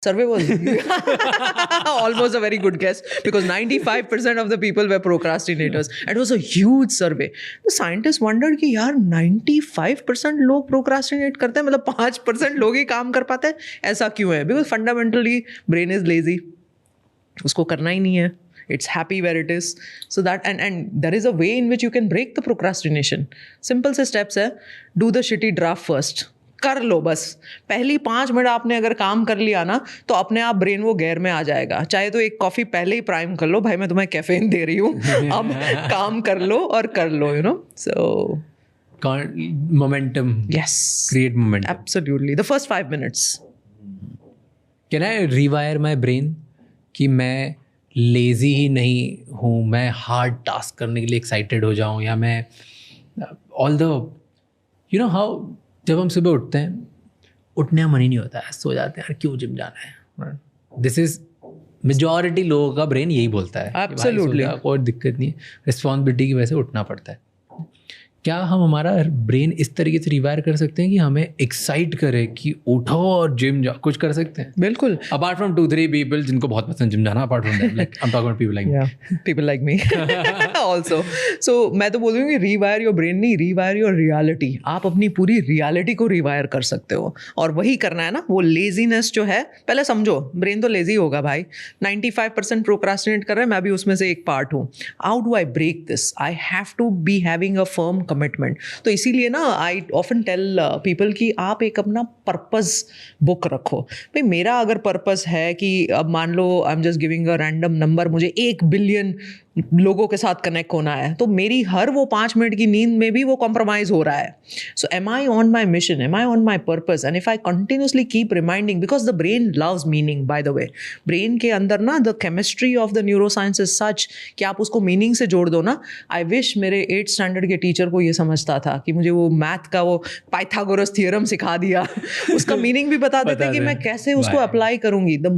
Survey was almost a very good guess because 95% of the people were procrastinators. It was a huge survey. The scientists wondered कि यार 95% लोग procrastinate करते हैं, मतलब 5% लोग ही काम कर पाते हैं, ऐसा क्यों है? Because fundamentally brain is lazy. उसको करना ही नहीं है. It's happy where it is. So that and there is a way in which you can break the procrastination. Simple से steps है. Do the shitty draft first. कर लो बस. पहली 5 minute आपने अगर काम कर लिया ना तो अपने आप ब्रेन वो गैर में आ जाएगा. चाहे तो एक कॉफी पहले ही प्राइम कर लो, भाई मैं तुम्हें कैफीन दे रही हूँ, अब काम कर लो और कर लो, So momentum. Yes. Create momentum. Absolutely. The first 5 minutes. Can I rewire my brain कि मैं लेजी ही नहीं हूँ, मैं हार्ड टास्क करने के लिए एक्साइटेड हो जाऊँ, या मैं ऑल द हाउ जब हम सुबह उठते हैं, उठने का मन ही नहीं होता है, सो जाते हैं, यार क्यों जिम जाना है. दिस इज मेजॉरिटी लोगों का ब्रेन यही बोलता है. एब्सोल्युटली. कोई दिक्कत नहीं है, रिस्पॉन्सिबिलिटी की वजह से उठना पड़ता है. क्या हम हमारा ब्रेन इस तरीके से रिवायर कर सकते हैं कि हमें एक्साइट करे कि उठो और जिम जाओ? कुछ कर सकते हैं? बिल्कुल. अपार्ट फ्रॉम 2-3 पीपल जिनको बहुत पसंद जिम जाना, apart from that, like I am talking about people like me. People like me also. So मैं तो बोल रही हूँ कि रिवायर योर ब्रेन नहीं, रिवायर योर रियलिटी. आप अपनी पूरी रियलिटी को रिवायर कर सकते हो, और वही करना है ना. वो लेजीनेस जो है, पहले समझो ब्रेन तो लेजी होगा भाई. 95% प्रोक्रास्टिनेट कर रहे हैं, मैं भी उसमें से एक पार्ट हूँ. How do I break this? I have to be having a firm commitment. तो इसीलिए ना आई ऑफन टेल पीपल कि आप एक अपना पर्पस बुक रखो. भाई मेरा अगर पर्पस है कि अब मान लो I am just giving a random number, मुझे 1 बिलियन लोगों के साथ कनेक्ट होना है, तो मेरी हर वो 5 मिनट की नींद में भी वो कॉम्प्रोमाइज हो रहा है. So am I on my mission, am I on my purpose? And if I continuously keep reminding, because the brain loves meaning. By the way brain के अंदर ना the chemistry of the neuro science is such कि आप उसको meaning से जोड़ दो ना. आई विश मेरे 8th स्टैंडर्ड के टीचर को ये समझता था कि मुझे वो मैथ का वो पाइथागोरस थ्योरम सिखा दिया, उसका मीनिंग भी बता देते कि मैं कैसे उसको अप्लाई करूंगी. The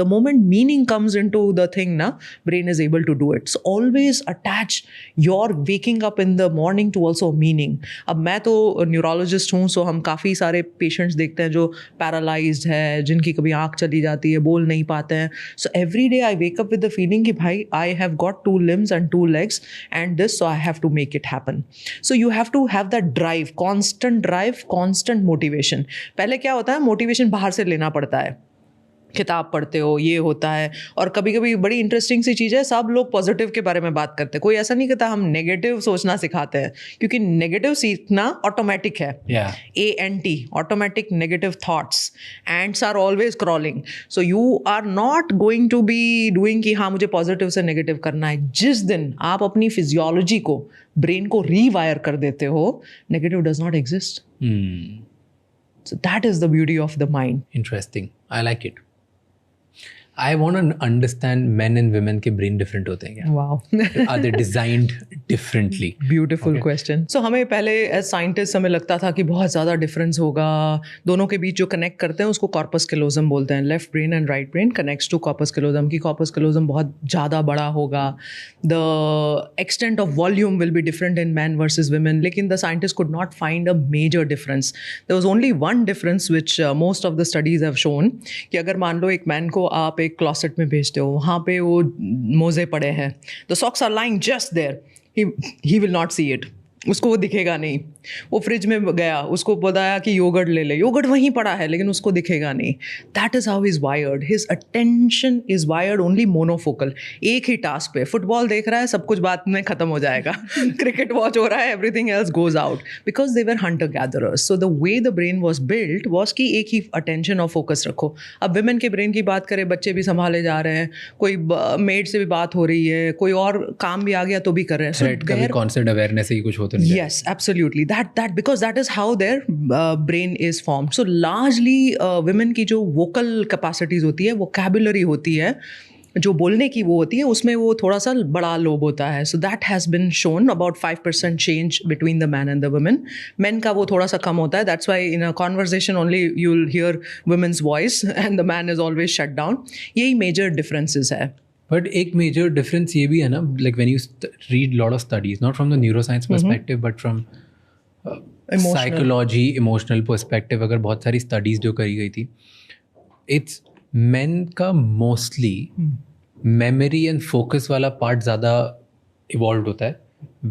moment meaning comes into the thing ना, brain is able to do it. So always attach your waking up in the morning to also meaning. अब मैं तो न्यूरोलॉजिस्ट हूँ, सो हम काफ़ी सारे पेशेंट्स देखते हैं जो पैरालाइज्ड है, जिनकी कभी आँख चली जाती है, बोल नहीं पाते हैं. So every day I wake up with the feeling कि भाई I have got 2 limbs and 2 legs and this, so I have to make it happen. So you have to have that drive, constant motivation. पहले क्या होता है, motivation बाहर से लेना पड़ता है. किताब पढ़ते हो, ये होता है. और कभी कभी बड़ी इंटरेस्टिंग सी चीज़ है, सब लोग पॉजिटिव के बारे में बात करते हैं, कोई ऐसा नहीं कहता हम नेगेटिव सोचना सिखाते हैं, क्योंकि नेगेटिव सीखना ऑटोमेटिक है. ANT, automatic negative thoughts. Ants are always crawling. So you are not going to be doing कि हाँ मुझे पॉजिटिव से नेगेटिव करना है. जिस दिन आप अपनी फिजियोलॉजी को, ब्रेन को रीवायर कर देते हो, negative does not exist. So that is the beauty of the mind. Interesting. I like it. I want to understand men and women के brain different होते हैं क्या? Wow. Are they designed differently? Beautiful question. So हमें पहले as scientists हमें लगता था कि बहुत ज़्यादा difference होगा. दोनों के बीच जो connect करते हैं उसको corpus callosum बोलते हैं. Left brain and right brain connects to corpus callosum. कि corpus callosum बहुत ज़्यादा बड़ा होगा. The extent of volume will be different in men versus women. लेकिन the scientists could not find a major difference. There was only one difference which most of the studies have shown. कि अगर मान लो एक man को आप एक closet में भेजते हो, वहाँ पे वो मोजे पड़े हैं, the socks are lying just there, he will not see it. उसको वो दिखेगा नहीं. वो फ्रिज में गया, उसको बताया कि योगर्ट ले ले, योगर्ट वहीं पड़ा है लेकिन उसको दिखेगा नहीं. That is how is wired. His attention is wired only monofocal. एक ही टास्क पे. फुटबॉल देख रहा है, सब कुछ बात में ख़त्म हो जाएगा. क्रिकेट वॉच हो रहा है, everything else goes out, because they were Hunter gatherers. So the way the brain was built was कि एक ही अटेंशन और फोकस रखो. अब विमेन के ब्रेन की बात करें, बच्चे भी संभाले जा रहे हैं, कोई मेड से भी बात हो रही है, कोई और काम भी आ गया तो भी कर रहे हैं. Threat का भी concept awareness ही कुछ होता नहीं. Yes, absolutely. That because that is how their brain is formed. So largely women की जो vocal capacities होती है, vocabulary होती है, जो बोलने की वो होती है, उसमें वो थोड़ा सा बड़ा लोब होता है. So that has been shown about 5% change between the man and the women. Men का वो थोड़ा सा कम होता है. That's why in a conversation only you'll hear women's voice and the man is always shut down. यही major differences है. But एक major difference ये भी है ना, like when you read lot of studies, not from the neuroscience perspective, but from psychology, emotional perspective, अगर बहुत सारी studies जो करी गई थी, it's मेन का मोस्टली मेमोरी एंड फोकस वाला पार्ट ज़्यादा इवॉल्व होता है,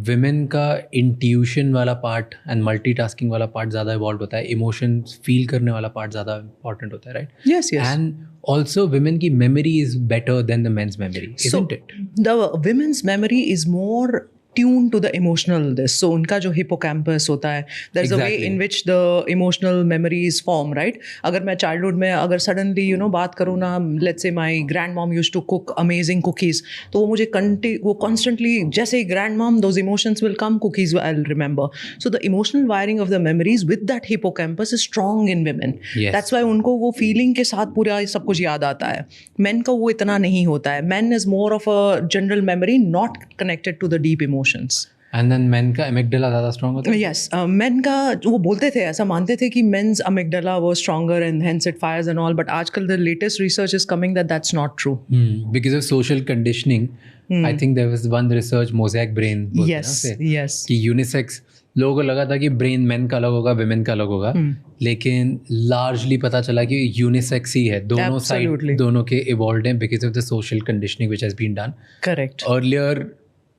विमेन का इंट्यूशन वाला पार्ट एंड मल्टीटास्किंग वाला पार्ट ज़्यादा इवॉल्व होता है, इमोशंस फील करने वाला पार्ट ज़्यादा इंपॉर्टेंट होता है, right? Yes, yes. And also women की memory is better than the men's memory, isn't it? The women's memory is more tuned to the emotional this. So उनका जो hippocampus होता है, there's a way Exactly. in which the emotional memories form, right? अगर मैं childhood में अगर suddenly बात करूँ ना, let's say my grandmom used to cook amazing cookies, तो वो मुझे वो constantly, जैसे ही grandmom, those emotions will come, cookies I'll remember. So the emotional wiring of the memories with that hippocampus is strong in women. Yes. That's why उनको वो feeling के साथ पूरा सब कुछ याद आता है. Men का वो इतना नहीं होता है. Men is more of a general memory, not connected to the deep emotions. And then men का एमिगडाला ज़्यादा स्ट्रॉन्ग होता है? Yes, men का वो बोलते थे, ऐसा मानते थे कि men's amygdala was stronger and hence it fires and all, but आजकल the latest research is coming that that's not true. Because of social conditioning, I think there was one research, mosaic brain बोलते हैं ना Yes, उसे, yes. कि unisex लोगों को लगा था कि ब्रेन मेन का अलग होगा, विमेन का अलग होगा, लेकिन लार्जली पता चला कि यूनिसेक्स ही है, दोनों Absolutely. साइड दोनों के इवॉल्व हैं because of the social conditioning which has been done Correct. Earlier.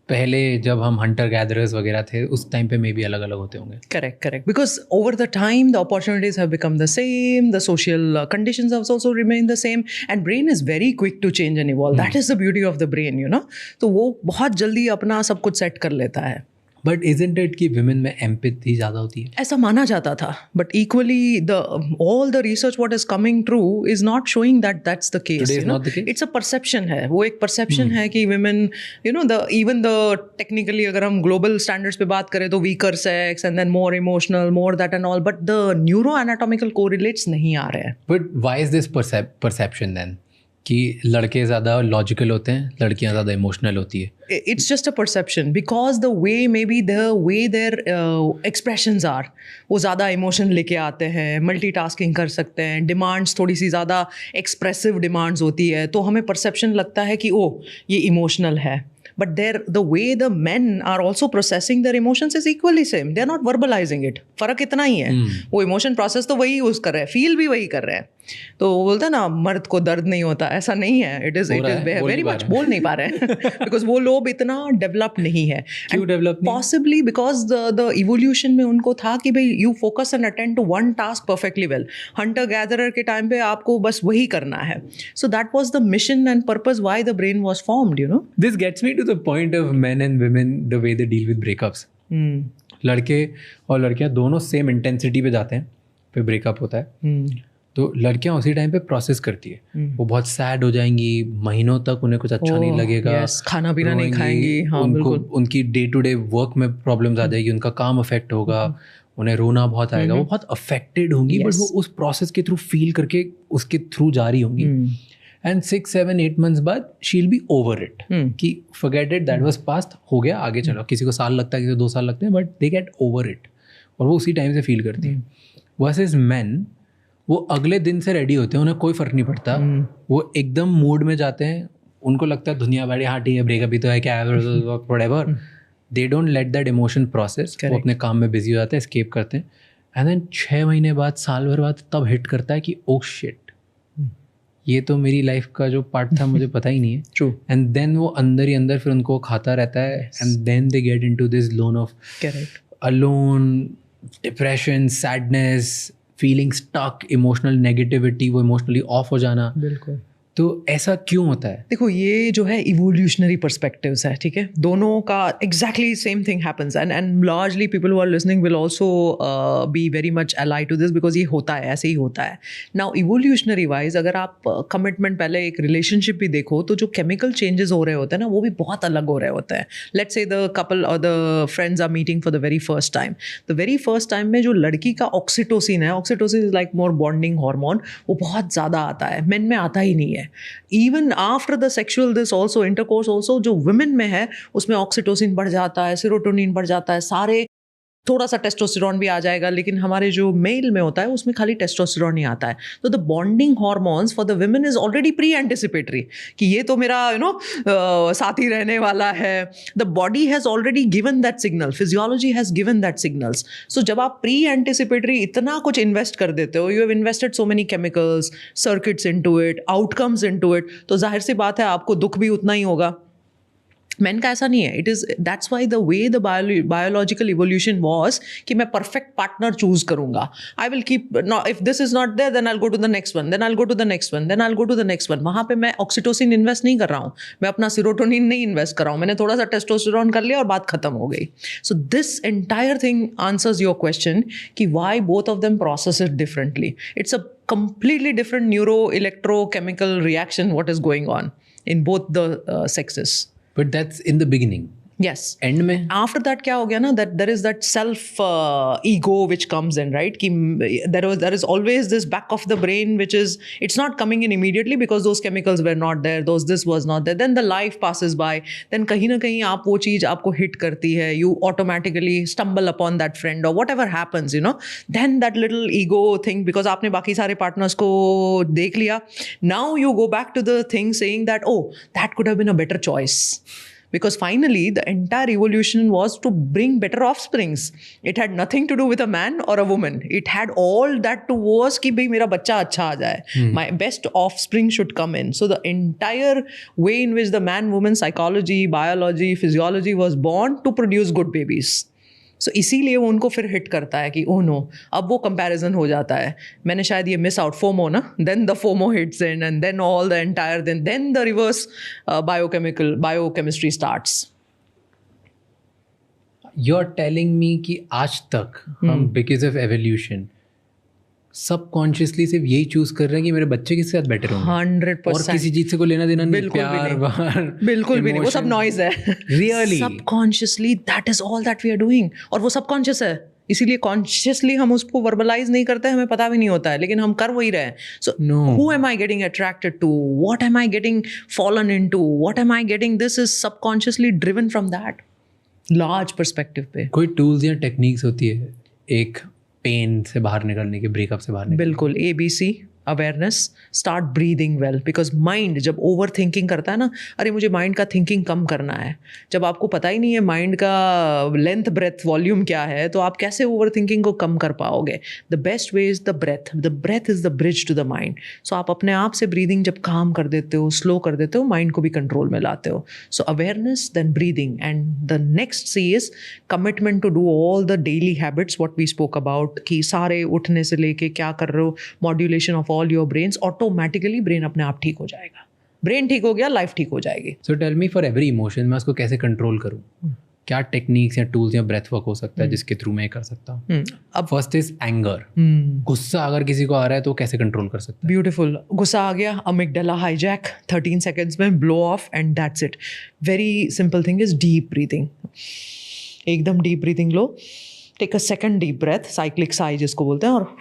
पहले जब हम हंटर गैदरर्स वगैरह थे उस टाइम पे मे भी अलग अलग होते होंगे. Correct. Because over the time, the opportunities have become the same, the social conditions have also remained the same, and brain is very quick to change and evolve. That is the beauty of the brain, तो वो बहुत जल्दी अपना सब कुछ set कर लेता है. बट इजंट इट कि विमेन में एम्पैथी ज़्यादा होती है? ऐसा माना जाता था, but equally all the research what is coming true is not showing that that's the case. Today is not the case? It's a perception है, वो एक perception है कि women, even the technically अगर हम global standards पे बात करें तो weaker sex and then more emotional, more that and all, but the neuroanatomical correlates नहीं आ रहे हैं. But why is this perception then कि लड़के ज़्यादा लॉजिकल होते हैं, लड़कियाँ ज़्यादा इमोशनल होती है? It's just a perception because the way their expressions are, वो ज़्यादा emotion लेके आते हैं, multitasking कर सकते हैं, demands थोड़ी सी ज़्यादा expressive demands होती है, तो हमें perception लगता है कि ये emotional है. But the way the men are also processing their emotions is equally same. They are not verbalizing it. फर्क इतना ही है. वो emotion process तो वही यूज़ कर रहे हैं, feel भी वही कर रहे हैं. तो वो बोलते हैं ना, मर्द को दर्द नहीं होता, ऐसा नहीं है. It is very much बोल नहीं पा रहे हैं because वो लोग इतना डेवलप नहीं है. क्यों डेवलप नहीं? Possibly because the evolution में उनको था कि भाई you focus and attend to one task perfectly well. Hunter gatherer के टाइम पे आपको बस वही करना है. So that was the mission and purpose why the brain was formed. This gets me to the point of men and women, the way they deal with breakups. लड़के और लड़कियां दोनों सेम इंटेंसिटी पे जाते हैं, फिर ब्रेकअप होता है. तो लड़कियां उसी टाइम पे प्रोसेस करती है. वो बहुत सैड हो जाएंगी, महीनों तक उन्हें कुछ अच्छा नहीं लगेगा, yes, खाना पीना नहीं खाएंगी. हाँ, बिल्कुल. उनकी डे टू डे वर्क में प्रॉब्लम्स आ जाएगी, उनका काम अफेक्ट होगा, उन्हें रोना बहुत आएगा, वो बहुत अफेक्टेड होंगी, बट वो उस प्रोसेस के थ्रू फील करके उसके थ्रू जा रही होंगी. एंड 6, 7, 8 months बाद she will be over it, कि forget it, that was past, हो गया, आगे चलो. किसी को साल लगता है, किसी को 2 साल लगते हैं, but they get over it, और वो उसी टाइम से फील करती है. वर्सेस मेन, वो अगले दिन से रेडी होते हैं, उन्हें कोई फ़र्क नहीं पड़ता. वो एकदम मूड में जाते हैं, उनको लगता है दुनिया बड़ी, हाँ ठीक है, ब्रेकअप ही तो है, क्या है, whatever. They don't let that emotion process. वो अपने काम में बिजी हो जाते हैं, एस्केप करते हैं. एंड देन 6 महीने बाद, साल भर बाद तब हिट करता है कि ओ शिट, ये तो मेरी लाइफ का जो पार्ट था, मुझे पता ही नहीं है. True. एंड देन वो अंदर ही अंदर फिर उनको खाता रहता है. And then they get into this lone of alone, depression, sadness, feeling stuck, emotional negativity, वो इमोशनली ऑफ हो जाना. बिल्कुल. तो ऐसा क्यों होता है? देखो, ये जो है इवोल्यूशनरी पर्सपेक्टिव्स है, ठीक है. दोनों का exactly same thing happens, and largely people who are listening will also be very much allied to this, because ये होता है, ऐसे ही होता है. नाउ इवोल्यूशनरी वाइज अगर आप कमिटमेंट, पहले एक रिलेशनशिप भी देखो, तो जो केमिकल चेंजेस हो रहे होते हैं ना, वो भी बहुत अलग हो रहे होते हैं. लेट्स से द कपल और the friends are meeting for the very first time. The very first time में जो लड़की का ऑक्सीटोसिन है, oxytocin is like more bonding hormone, वो बहुत ज़्यादा आता है. मेन में आता ही नहीं है. Even after the sexual this also, intercourse also, जो वुमेन में है उसमें ऑक्सीटोसिन बढ़ जाता है, सेरोटोनिन बढ़ जाता है, सारे थोड़ा सा टेस्टोस्टेरॉन भी आ जाएगा, लेकिन हमारे जो मेल में होता है उसमें खाली टेस्टोस्टेरॉन ही आता है. तो the bonding hormones for the women is already pre anticipatory कि ये तो मेरा साथी रहने वाला है. The body has already given that signal, physiology has given that signals. So जब आप प्री एंटिसिपेटरी इतना कुछ इन्वेस्ट कर देते हो, you have invested so many chemicals, circuits into it, outcomes into it, तो जाहिर सी बात है आपको दुख भी उतना ही होगा. मैन का ऐसा नहीं है. It is that's why the way the biological evolution was कि मैं परफेक्ट पार्टनर चूज करूंगा. I will keep, if this is not there then I go to the next one, then I go to the next one, then I go to the next one. वहां पे मैं oxytocin invest नहीं कर रहा हूँ, मैं अपना serotonin नहीं इन्वेस्ट कर रहा हूँ, मैंने थोड़ा सा टेस्टोस्टेरॉन कर लिया और बात खत्म हो गई. So this entire thing answers your question कि why both of them process it differently. It's a completely different neuro-electrochemical reaction what is going on in both the sexes. But that's in the beginning. Yes. End में After that क्या हो गया ना, that there is that self ego which comes in, right? कि there is always this back of the brain which is, it's not coming in immediately because those chemicals were not there, this was not there. Then the life passes by. Then कहीं ना कहीं आप वो चीज़ आपको hit करती है. You automatically stumble upon that friend or whatever happens, you know. Then that little ego thing, because आपने बाकी सारे partners को देख लिया. Now you go back to the thing saying that, oh, that could have been a better choice. Because finally, the entire evolution was to bring better offsprings. It had nothing to do with a man or a woman. It had all that to was कि भाई मेरा बच्चा अच्छा आ जाए. My best offspring should come in. So the entire way in which the man-woman psychology, biology, physiology was born to produce good babies. सो इसीलिए वो उनको फिर हिट करता है कि ओह नो, अब वो कंपैरिजन हो जाता है. मैंने शायद ये मिस आउट, फोमो ना, then the FOMO hits in and then all the entire then the reverse biochemistry starts. You're telling me कि आज तक हम because of evolution सबकॉन्शियसली सिर्फ यही चूज कर रहे हैं कि मेरे बच्चे किसके साथ बेटर होंगे. 100%. और किसी चीज से कोई लेना देना नहीं. बिल्कुल भी प्यार, नहीं. वार, बिल्कुल भी नहीं. वो सब नॉइज है. Really? Subconsciously that is all that we are doing. और वो सबकॉन्शियस है, इसीलिए कॉन्शियसली हम उसको वर्बलाइज नहीं करते, हमें पता भी नहीं होता है, लेकिन हम कर वही रहे हैं. So who am I getting attracted to, what am I getting fallen into, what am I getting, this is subconsciously driven from that large perspective पे. कोई टूल्स या टेक्निक्स होती है एक पेन से बाहर निकलने की, ब्रेकअप से बाहर निकलने? बिल्कुल. ABC awareness, start breathing well. Because mind जब ओवर थिंकिंग करता है ना, अरे मुझे माइंड का थिंकिंग कम करना है, जब आपको पता ही नहीं है माइंड का लेंथ ब्रेथ वॉल्यूम क्या है, तो आप कैसे ओवर थिंकिंग को कम कर पाओगे? The best way is the breath is the bridge to the mind. So आप अपने आप से ब्रीदिंग जब काम कर देते हो, स्लो कर देते हो, माइंड को भी कंट्रोल में लाते हो. So awareness, then breathing, and the next C is commitment to do all the daily habits what we spoke about, कि सारे उठने से लेके क्या कर रहे हो, modulation of all your brains, automatically brain अपने आप ठीक हो जाएगा. ब्रेन ठीक हो गया, लाइफ ठीक हो जाएगी. So tell me, for every emotion मैं उसको कैसे कंट्रोल करूँ? क्या टेक्निक्स या टूल्स या ब्रेथ वर्क हो सकता है जिसके थ्रू मैं कर सकता हूँ? अब फर्स्ट इज एंगर. गुस्सा अगर किसी को आ रहा है तो कैसे कंट्रोल कर सकता है? ब्यूटीफुल. गुस्सा आ गया, अमिगडाला हाईजैक, 13 सेकेंड्स में blow off and that's it. Very simple thing is deep breathing. एकदम डीप ब्रीथिंग लो. Take a second deep breath, cyclic sigh जिसको बोलते हैं. और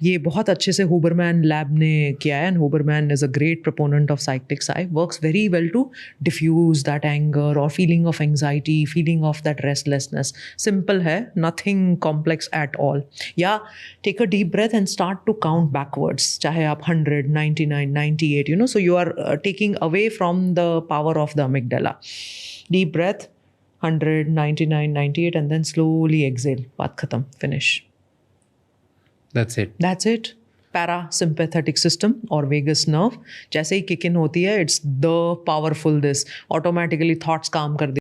ये बहुत अच्छे से हुबरमैन लैब ने किया है, and Huberman is a great proponent of cyclic sigh. Works very well to diffuse that anger और feeling of anxiety, feeling of that restlessness. Simple है, नथिंग कॉम्प्लेक्स एट ऑल. या take a deep breath and start to count backwards, चाहे आप 100, 99, 98, you know, so you are taking away from the power of the amygdala. Deep breath, 100, 99, 98, and then slowly exhale. बात खत्म, finish. That's it. Parasympathetic system और vagus nerve जैसे ही kick in होती है, it's the powerful this. Automatically thoughts काम कर